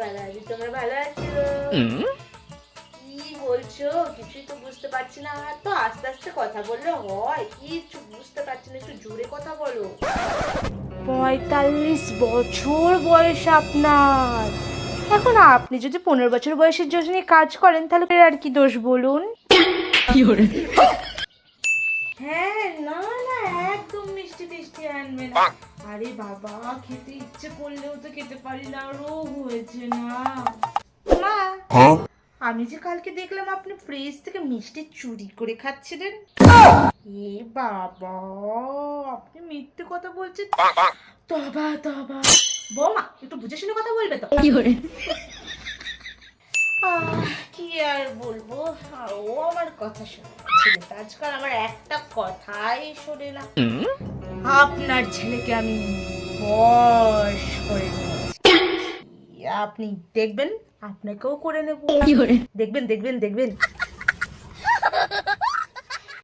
ভালো আছি, তোমরা ভালো আছো? কি বলছো? কিছুই তো বুঝতে পারছি না। তো আস্তে আস্তে কথা বললে হয়? কিছু বুঝতে পারছি না, একটু জোরে কথা বলো। 45 বছর বয়স আপনার। এখন আপনি যদি 15 বছর বয়সের জন্য কাজ করেন তাহলে আর কি দোষ বলুন? হ্যাঁ, না না, একদম মিষ্টি টিষ্টি আনবে না। আরে বাবা, খেতে ইচ্ছে করলেও তো খেতে পারি না, রোগ হয়েছে না। মা, আমি যে কালকে দেখলাম আপনি ফ্রিজ থেকে মিষ্টি চুরি করে খাচ্ছিলেন। এ বাবা, আপনি মিথ্যে কথা বলছেন। তবা তবা। বৌমা, একটু বুঝে শুনে কথা বলবে তো? কি আর বলবো, ও আমার কথা শোনে না। ছেলেটা আজকাল আমার একটা কথাই শোনে না। আপনার ছেলেকে আমি বশ করে নিয়েছি। আপনি দেখবেন, আপনাকেও করে নেব। দেখবেন দেখবেন দেখবেন।